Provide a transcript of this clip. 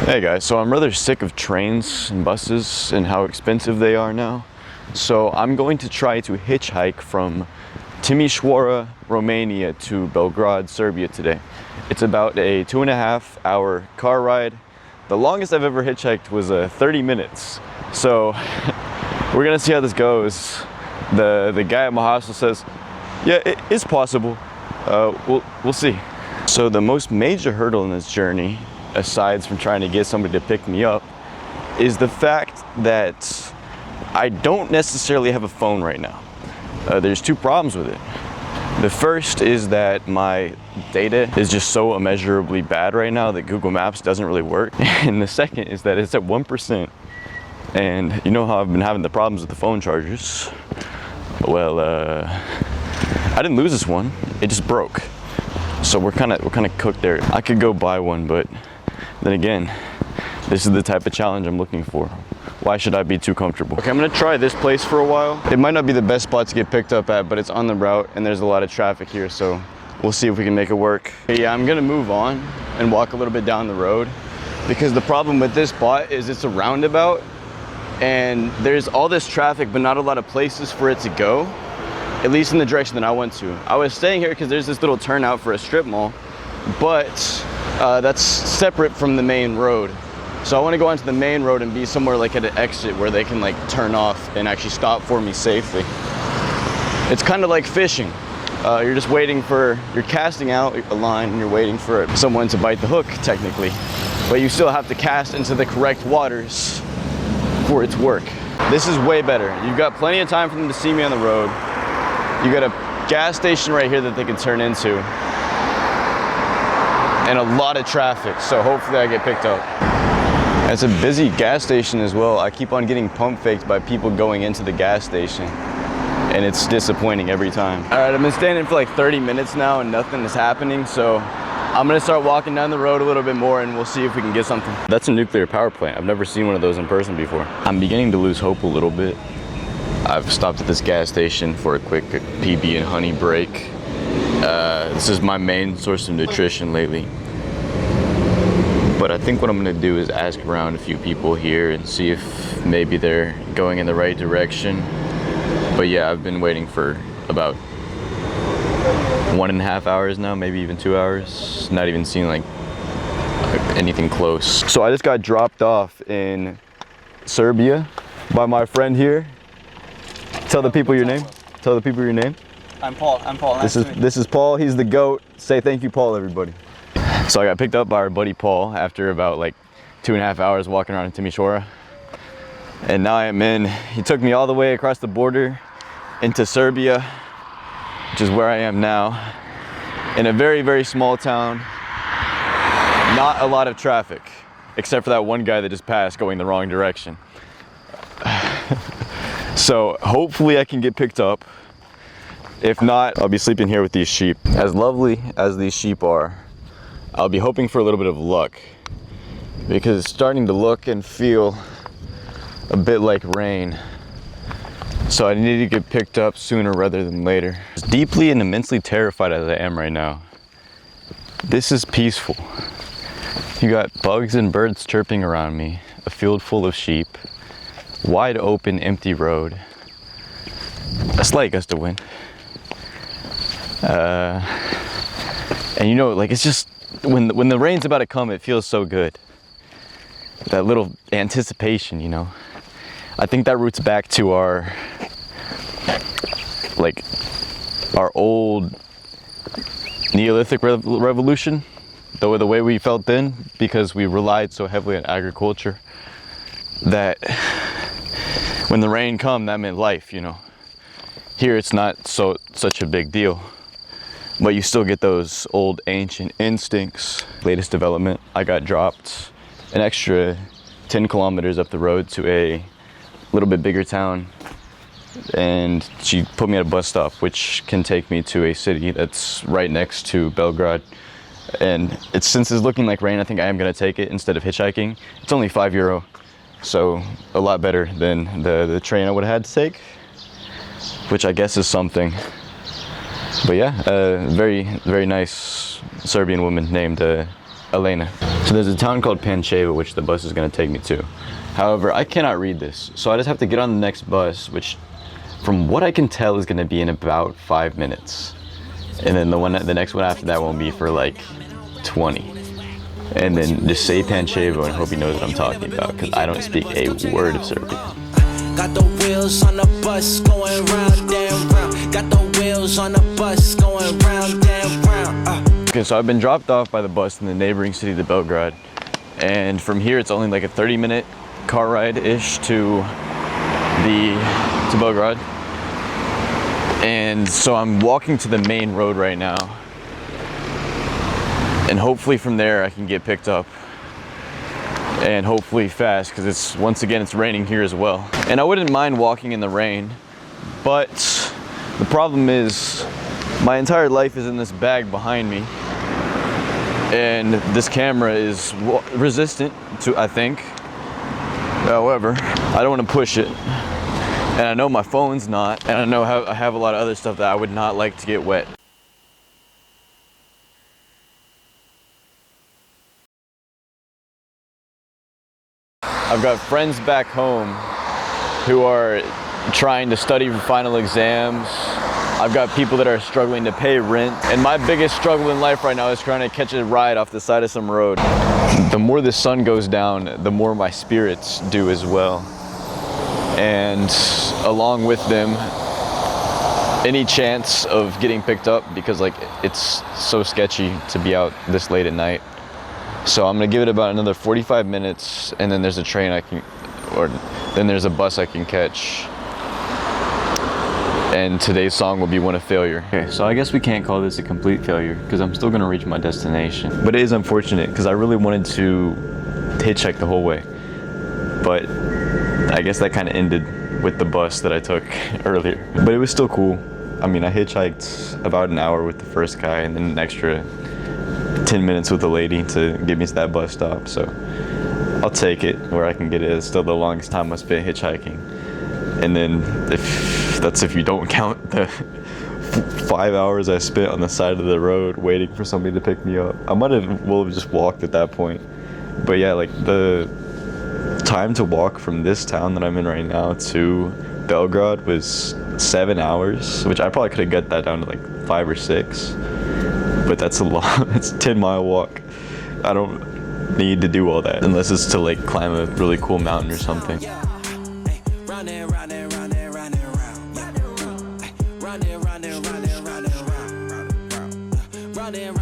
Hey guys, so I'm rather sick of trains and buses and how expensive they are now. So I'm going to try to hitchhike from Timisoara, Romania to Belgrade, Serbia today. It's about a 2.5-hour car ride. The longest I've ever hitchhiked was 30 minutes. So we're gonna see how this goes. The guy at my hostel says, yeah, it is possible. We'll see. So the most major hurdle in this journey, aside from trying to get somebody to pick me up, is the fact that I don't necessarily have a phone right now. There's two problems with it. The first is that my data is just so immeasurably bad right now that Google Maps doesn't really work. And the second is that it's at 1%. And you know how I've been having the problems with the phone chargers? Well, I didn't lose this one, it just broke. So we're kind of cooked there. I could go buy one, but then again, this is the type of challenge I'm looking for. Why should I be too comfortable? Okay, I'm gonna try this place for a while. It might not be the best spot to get picked up at, but it's on the route and there's a lot of traffic here, so we'll see if we can make it work. Yeah, I'm gonna move on and walk a little bit down the road because the problem with this spot is it's a roundabout and there's all this traffic but not a lot of places for it to go, at least in the direction that I went to. I was staying here because there's this little turnout for a strip mall, but that's separate from the main road. So I want to go onto the main road and be somewhere like at an exit where they can like turn off and actually stop for me safely. It's kind of like fishing. You're just waiting for, you're casting out a line and you're waiting for someone to bite the hook technically. But you still have to cast into the correct waters for it to work. This is way better. You've got plenty of time for them to see me on the road. You got a gas station right here that they can turn into. And a lot of traffic, so hopefully I get picked up. It's a busy gas station as well. I keep on getting pump faked by people going into the gas station, and it's disappointing every time. All right, I've been standing for like 30 minutes now and nothing is happening, so I'm gonna start walking down the road a little bit more and we'll see if we can get something. That's a nuclear power plant. I've never seen one of those in person before. I'm beginning to lose hope a little bit. I've stopped at this gas station for a quick PB and honey break. This is my main source of nutrition lately. But I think what I'm gonna do is ask around a few people here and see if maybe they're going in the right direction. But yeah, I've been waiting for about 1.5 hours now, maybe even 2 hours. Not even seeing like anything close. So I just got dropped off in Serbia by my friend here. Tell the people your name. Tell the people your name. I'm Paul. This is Paul. He's the GOAT. Say thank you, Paul, everybody. So I got picked up by our buddy Paul after about like 2.5 hours walking around in Timisoara. And now I'm in, he took me all the way across the border into Serbia, which is where I am now, in a very, very small town. Not a lot of traffic, except for that one guy that just passed going the wrong direction. So hopefully I can get picked up. If not, I'll be sleeping here with these sheep. As lovely as these sheep are, I'll be hoping for a little bit of luck because it's starting to look and feel a bit like rain. So I need to get picked up sooner rather than later. As deeply and immensely terrified as I am right now, this is peaceful. You got bugs and birds chirping around me, a field full of sheep, wide open empty road, a slight gust of wind. And you know, like it's just, when the rain's about to come, it feels so good. That little anticipation, you know. I think that roots back to our old Neolithic revolution, the way we felt then, because we relied so heavily on agriculture that when the rain come, that meant life, you know. Here it's not such a big deal. But you still get those old ancient instincts. Latest development, I got dropped an extra 10 kilometers up the road to a little bit bigger town. And she put me at a bus stop, which can take me to a city that's right next to Belgrade. And since it's looking like rain, I think I am gonna take it instead of hitchhiking. It's only €5, so a lot better than the train I would have had to take, which I guess is something. But yeah, very, very nice Serbian woman named Elena. So there's a town called Pančeva, which the bus is going to take me to. However, I cannot read this, so I just have to get on the next bus, which from what I can tell is going to be in about 5 minutes. And then the next one after that won't be for like 20. And then just say Pančeva and hope he knows what I'm talking about, because I don't speak a word of Serbian. Got the wheels on the bus going round and round. Got the wheels on the bus going round and round. Okay, so I've been dropped off by the bus in the neighboring city to Belgrade. And from here it's only like a 30-minute car ride-ish to Belgrade. And so I'm walking to the main road right now. And hopefully from there I can get picked up. And hopefully fast, because once again it's raining here as well. And I wouldn't mind walking in the rain, but the problem is my entire life is in this bag behind me, and this camera is resistant to, I think. However, I don't want to push it, and I know my phone's not, and I know I have a lot of other stuff that I would not like to get wet. I've got friends back home who are trying to study for final exams. I've got people that are struggling to pay rent. And my biggest struggle in life right now is trying to catch a ride off the side of some road. The more the sun goes down, the more my spirits do as well. And along with them, any chance of getting picked up, because like it's so sketchy to be out this late at night. So I'm gonna give it about another 45 minutes, and then there's a train then there's a bus I can catch. And today's song will be one of failure. Okay, so I guess we can't call this a complete failure, because I'm still gonna reach my destination. But it is unfortunate, because I really wanted to hitchhike the whole way. But I guess that kind of ended with the bus that I took earlier. But it was still cool. I mean, I hitchhiked about an hour with the first guy, and then an extra 10 minutes with the lady to get me to that bus stop, so I'll take it where I can get it. It's still the longest time I spent hitchhiking. And then if you don't count the 5 hours I spent on the side of the road waiting for somebody to pick me up. I might have just walked at that point. But yeah, like the time to walk from this town that I'm in right now to Belgrade was 7 hours, which I probably could have got that down to like 5 or 6. But that's a lot. It's a 10-mile walk. I don't need to do all that unless it's to like climb a really cool mountain or something. Running